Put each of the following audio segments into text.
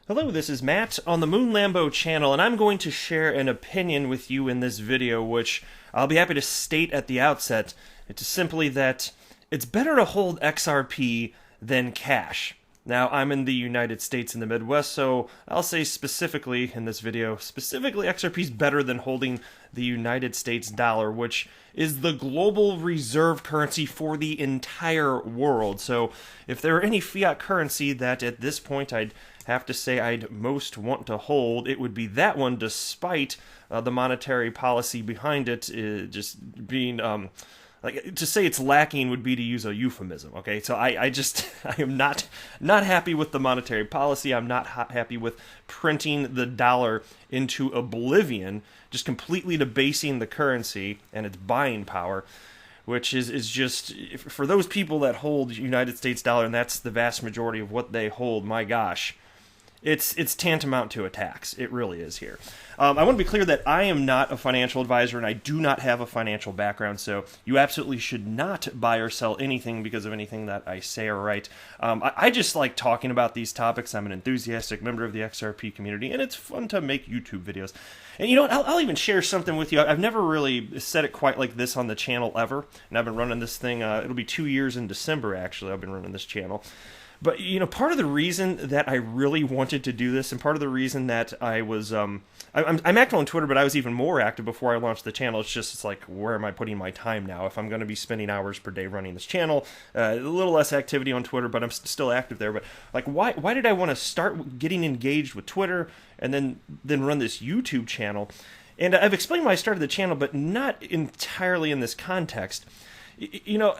Hello, this is Matt on the Moon Lambo channel, and I'm going to share an opinion with you in this video, which I'll be happy to state at the outset. It's simply that it's better to hold XRP than cash. Now, I'm in the United States in the Midwest, so I'll say specifically in this video, XRP is better than holding the United States dollar, which is the global reserve currency for the entire world. So if there were any fiat currency that at this point I'd have to say I'd most want to hold, it would be that one, despite the monetary policy behind it just being like, to say it's lacking would be to use a euphemism. Okay, so I am not happy with the monetary policy. I'm not happy with printing the dollar into oblivion, just completely debasing the currency and its buying power, which is just, for those people that hold United States dollar, and that's the vast majority of what they hold, my gosh, it's tantamount to a tax. It really is here. I want to be clear that I am not a financial advisor and I do not have a financial background, so you absolutely should not buy or sell anything because of anything that I say or write. I just like talking about these topics. I'm an enthusiastic member of the XRP community, and it's fun to make YouTube videos. And you know what? I'll even share something with you. I've never really said it quite like this on the channel ever, and I've been running this thing, it'll be 2 years in December, actually, I've been running this channel. But, you know, part of the reason that I really wanted to do this, and part of the reason that I was, I'm active on Twitter, but I was even more active before I launched the channel. It's like, where am I putting my time now? If I'm going to be spending hours per day running this channel, a little less activity on Twitter, but I'm still active there. But, like, why did I want to start getting engaged with Twitter and then run this YouTube channel? And I've explained why I started the channel, but not entirely in this context. You know,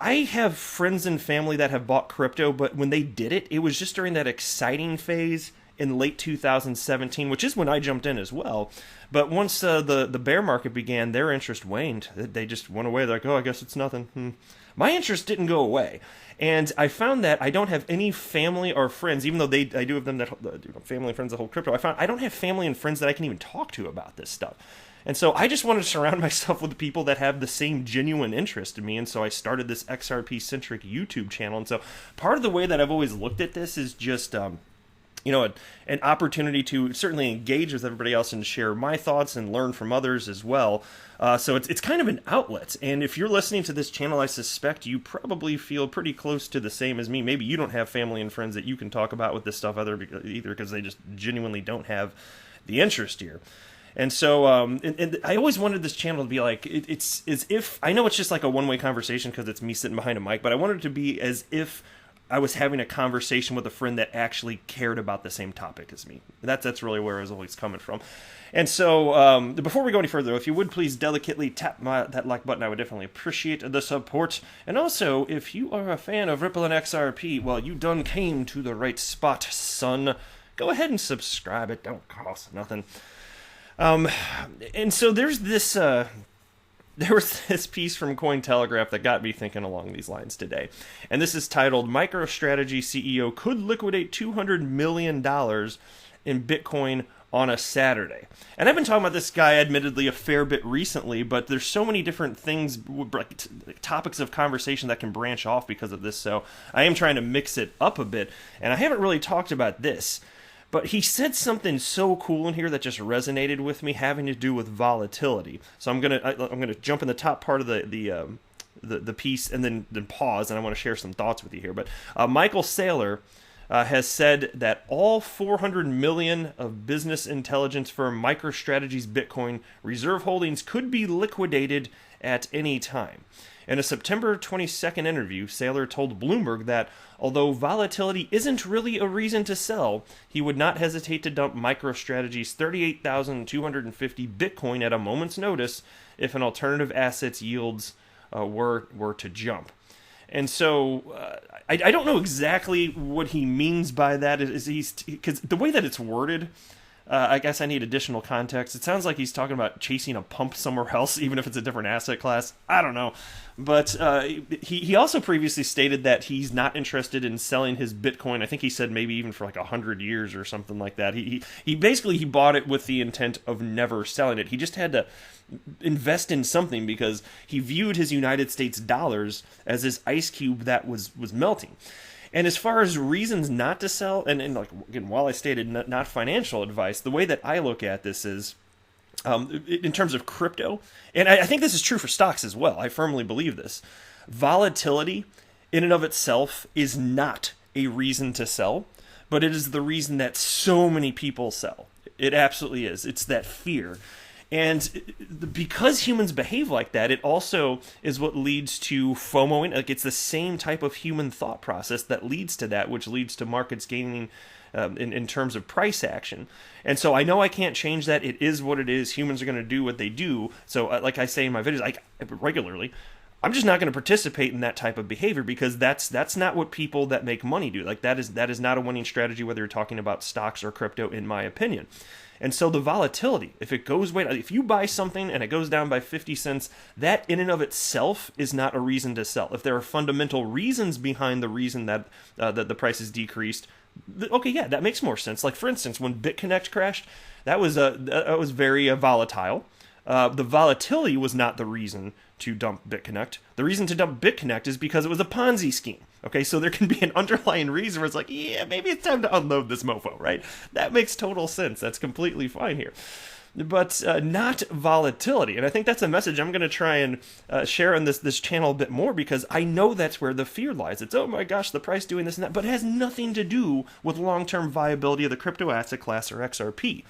I have friends and family that have bought crypto, but when they did it, it was just during that exciting phase in late 2017, which is when I jumped in as well. But once the bear market began, their interest waned. They just went away. They're like, oh, I guess it's nothing. My interest didn't go away. And I found that I don't have any family or friends, even though I do have them that family and friends that hold crypto. I don't have family and friends that I can even talk to about this stuff. And so I just wanted to surround myself with people that have the same genuine interest in me, and so I started this XRP-centric YouTube channel. And so part of the way that I've always looked at this is just, you know, an opportunity to certainly engage with everybody else and share my thoughts and learn from others as well. So it's kind of an outlet. And if you're listening to this channel, I suspect you probably feel pretty close to the same as me. Maybe you don't have family and friends that you can talk about with this stuff either because they just genuinely don't have the interest here. And so, and I always wanted this channel to be like, it's as if, I know it's just like a one-way conversation because it's me sitting behind a mic, but I wanted it to be as if I was having a conversation with a friend that actually cared about the same topic as me. That's really where I was always coming from. And so, before we go any further, if you would please delicately tap that like button, I would definitely appreciate the support. And also, if you are a fan of Ripple and XRP, well, you done came to the right spot, son. Go ahead and subscribe. It don't cost nothing. And so there was this piece from Cointelegraph that got me thinking along these lines today. And this is titled, MicroStrategy CEO Could Liquidate $200 Million in Bitcoin on a Saturday. And I've been talking about this guy, admittedly, a fair bit recently, but there's so many different things, topics of conversation that can branch off because of this. So I am trying to mix it up a bit. And I haven't really talked about this. But he said something so cool in here that just resonated with me, having to do with volatility. So I'm gonna jump in the top part of the piece and then pause, and I want to share some thoughts with you here. But Michael Saylor has said that all 400 million of business intelligence firm MicroStrategy's Bitcoin reserve holdings could be liquidated at any time. In a September 22nd interview, Saylor told Bloomberg that although volatility isn't really a reason to sell, he would not hesitate to dump MicroStrategy's 38,250 Bitcoin at a moment's notice if an alternative asset's yields were to jump. And so I don't know exactly what he means by that. Because the way that it's worded, I guess I need additional context. It sounds like he's talking about chasing a pump somewhere else, even if it's a different asset class. I don't know. But he also previously stated that he's not interested in selling his Bitcoin. I think he said maybe even for like 100 years or something like that. He basically bought it with the intent of never selling it. He just had to invest in something because he viewed his United States dollars as this ice cube that was melting. And as far as reasons not to sell, and like again, while I stated not financial advice, the way that I look at this is in terms of crypto, and I think this is true for stocks as well. I firmly believe this. Volatility in and of itself is not a reason to sell, but it is the reason that so many people sell. It absolutely is. It's that fear. And because humans behave like that, it also is what leads to FOMOing. Like, it's the same type of human thought process that leads to that, which leads to markets gaining in terms of price action. And so I know I can't change that. It is what it is. Humans are going to do what they do. So like I say in my videos, regularly, I'm just not going to participate in that type of behavior, because that's not what people that make money do. Like, that is not a winning strategy, whether you're talking about stocks or crypto, in my opinion. And so the volatility, if it goes way, if you buy something and it goes down by 50 cents, that in and of itself is not a reason to sell. If there are fundamental reasons behind the reason that the price is decreased, okay, yeah, that makes more sense. Like, for instance, when BitConnect crashed, that was very volatile. The volatility was not the reason to dump BitConnect. The reason to dump BitConnect is because it was a Ponzi scheme. Okay, so there can be an underlying reason where it's like, yeah, maybe it's time to unload this mofo, right? That makes total sense. That's completely fine here. But not volatility. And I think that's a message I'm going to try and share on this channel a bit more, because I know that's where the fear lies. It's, oh my gosh, the price doing this and that. But it has nothing to do with long-term viability of the crypto asset class, or XRP.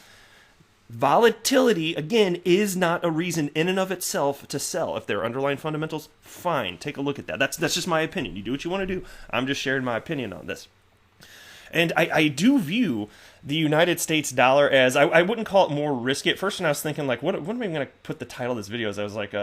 Volatility, again, is not a reason in and of itself to sell. If there are underlying fundamentals, fine, take a look at that. That's just my opinion. You do what you want to do. I'm just sharing my opinion on this. And I do view the United States dollar as, I wouldn't call it more risky. At first, when I was thinking, like, what am I going to put the title of this video as? I was like,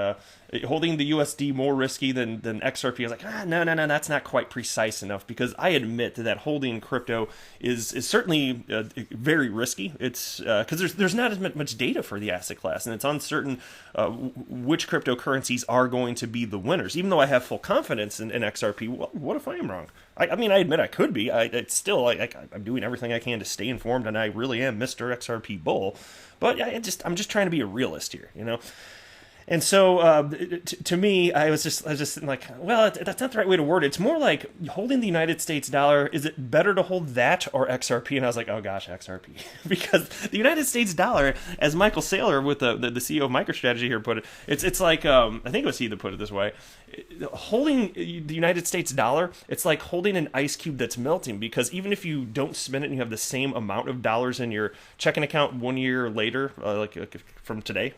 holding the USD more risky than XRP. I was like, no, that's not quite precise enough, because I admit that holding crypto is certainly very risky. It's because there's not as much data for the asset class, and it's uncertain which cryptocurrencies are going to be the winners. Even though I have full confidence in XRP, well, what if I am wrong? I mean, I admit I could be. It's still, I'm doing everything I can to stay informed, and I really am Mr. XRP Bull. But I'm just trying to be a realist here, you know? And so, to me, I was just like, well, that's not the right way to word it. It's more like holding the United States dollar. Is it better to hold that or XRP? And I was like, oh gosh, XRP, because the United States dollar, as Michael Saylor, with the CEO of MicroStrategy here, put it, it's like, I think it was he that put it this way. Holding the United States dollar, it's like holding an ice cube that's melting, because even if you don't spend it and you have the same amount of dollars in your checking account 1 year later, like from today,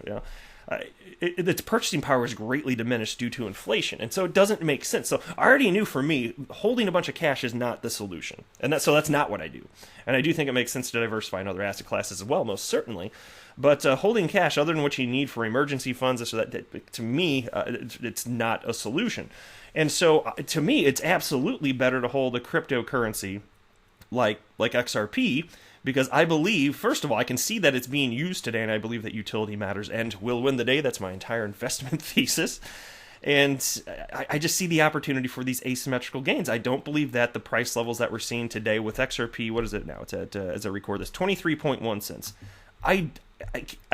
its purchasing power is greatly diminished due to inflation, and so it doesn't make sense. So I already knew, for me, holding a bunch of cash is not the solution, and that's not what I do. And I do think it makes sense to diversify in other asset classes as well, most certainly. But holding cash, other than what you need for emergency funds, so that to me, it's not a solution. And so to me, it's absolutely better to hold a cryptocurrency like XRP, because I believe, first of all, I can see that it's being used today, and I believe that utility matters and will win the day. That's my entire investment thesis. And I just see the opportunity for these asymmetrical gains. I don't believe that the price levels that we're seeing today with XRP, what is it now? It's at, as I record this, 23.1 cents. I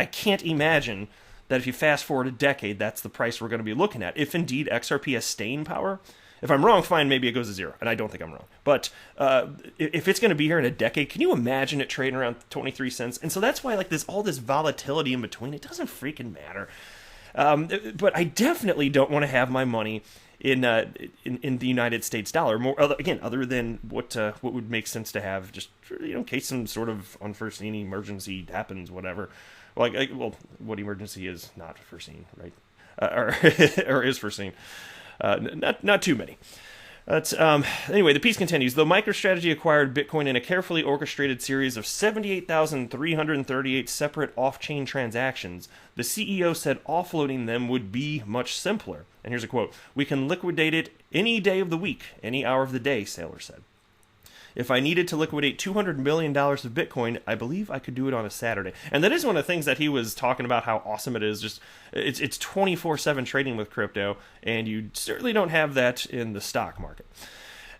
can't imagine that if you fast forward a decade, that's the price we're going to be looking at. If indeed XRP has staying power. If I'm wrong, fine, maybe it goes to zero, and I don't think I'm wrong. But if it's going to be here in a decade, can you imagine it trading around 23 cents? And so that's why, like, all this volatility in between, it doesn't freaking matter. But I definitely don't want to have my money in the United States dollar. More again, other than what would make sense to have, just in case some sort of unforeseen emergency happens, whatever. Well, what emergency is not foreseen, right? Or is foreseen. Not too many. Anyway, the piece continues. Though MicroStrategy acquired Bitcoin in a carefully orchestrated series of 78,338 separate off-chain transactions, the CEO said offloading them would be much simpler. And here's a quote: "We can liquidate it any day of the week, any hour of the day," Saylor said. "If I needed to liquidate $200 million of Bitcoin, I believe I could do it on a Saturday." And that is one of the things that he was talking about, how awesome it is. Just it's 24/7 trading with crypto, and you certainly don't have that in the stock market.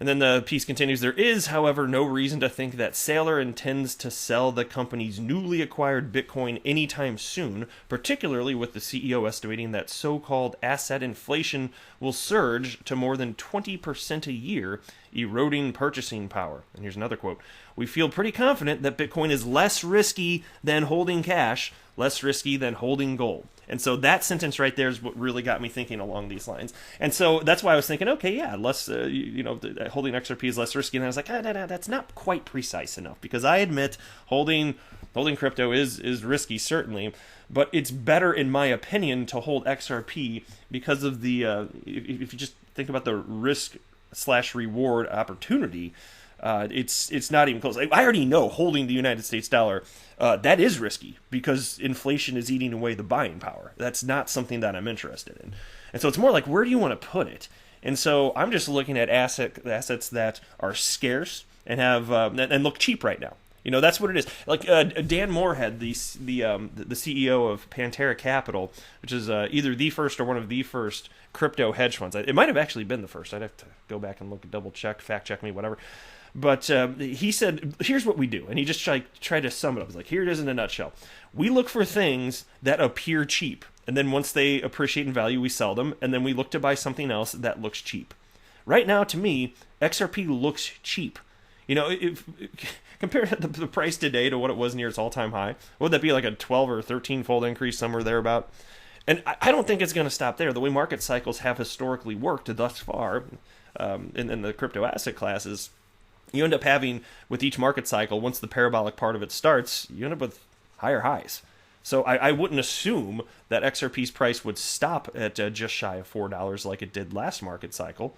And then the piece continues, there is, however, no reason to think that Saylor intends to sell the company's newly acquired Bitcoin anytime soon, particularly with the CEO estimating that so-called asset inflation will surge to more than 20% a year, eroding purchasing power. And here's another quote. We feel pretty confident that Bitcoin is less risky than holding cash, less risky than holding gold. And so that sentence right there is what really got me thinking along these lines. And so that's why I was thinking, okay, yeah, less, holding XRP is less risky. And I was like, no, that's not quite precise enough, because I admit holding crypto is risky, certainly, but it's better, in my opinion, to hold XRP because of the, if you just think about the risk/reward opportunity, it's not even close. I already know holding the United States dollar, that is risky because inflation is eating away the buying power. That's not something that I'm interested in. And so it's more like, where do you want to put it? And so I'm just looking at assets that are scarce and have and look cheap right now. That's what it is. Like Dan Moorhead, the CEO of Pantera Capital, which is either the first or one of the first crypto hedge funds. It might have actually been the first. I'd have to go back and look, double check, fact check me, whatever. But he said, here's what we do. And he just tried to sum it up. He's like, here it is in a nutshell. We look for things that appear cheap. And then once they appreciate in value, we sell them. And then we look to buy something else that looks cheap. Right now, to me, XRP looks cheap. If compare the price today to what it was near its all-time high, would that be like a 12 or 13-fold increase, somewhere thereabout? And I don't think it's going to stop there. The way market cycles have historically worked thus far in the crypto asset classes, you end up having, with each market cycle, once the parabolic part of it starts, you end up with higher highs. So I wouldn't assume that XRP's price would stop at just shy of $4 like it did last market cycle.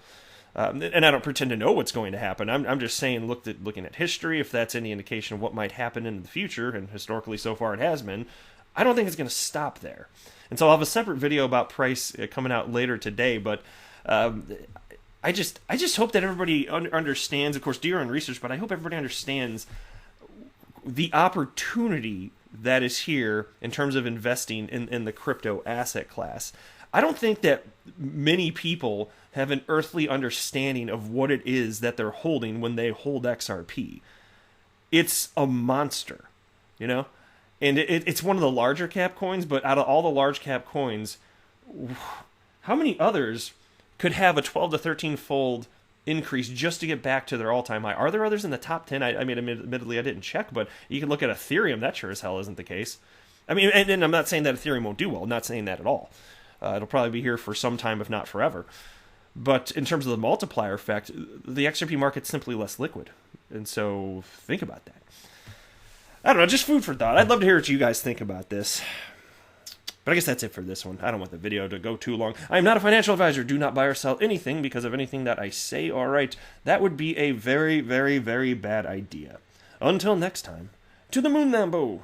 And I don't pretend to know what's going to happen. I'm just saying, looking at history, if that's any indication of what might happen in the future, and historically so far it has been, I don't think it's going to stop there. And so I'll have a separate video about price coming out later today, but I just hope that everybody understands, of course, do your own research, but I hope everybody understands the opportunity that is here in terms of investing in the crypto asset class. I don't think that many people have an earthly understanding of what it is that they're holding when they hold XRP. It's a monster, and it's one of the larger cap coins, but out of all the large cap coins, how many others could have a 12 to 13-fold increase just to get back to their all-time high? Are there others in the top 10? I mean, admittedly, I didn't check, but you can look at Ethereum. That sure as hell isn't the case. I mean, and I'm not saying that Ethereum won't do well. I'm not saying that at all. It'll probably be here for some time, if not forever. But in terms of the multiplier effect, the XRP market's simply less liquid. And so think about that. I don't know, just food for thought. I'd love to hear what you guys think about this. But I guess that's it for this one. I don't want the video to go too long. I am not a financial advisor. Do not buy or sell anything because of anything that I say or write. That would be a very, very, very bad idea. Until next time, to the moon, Lambo!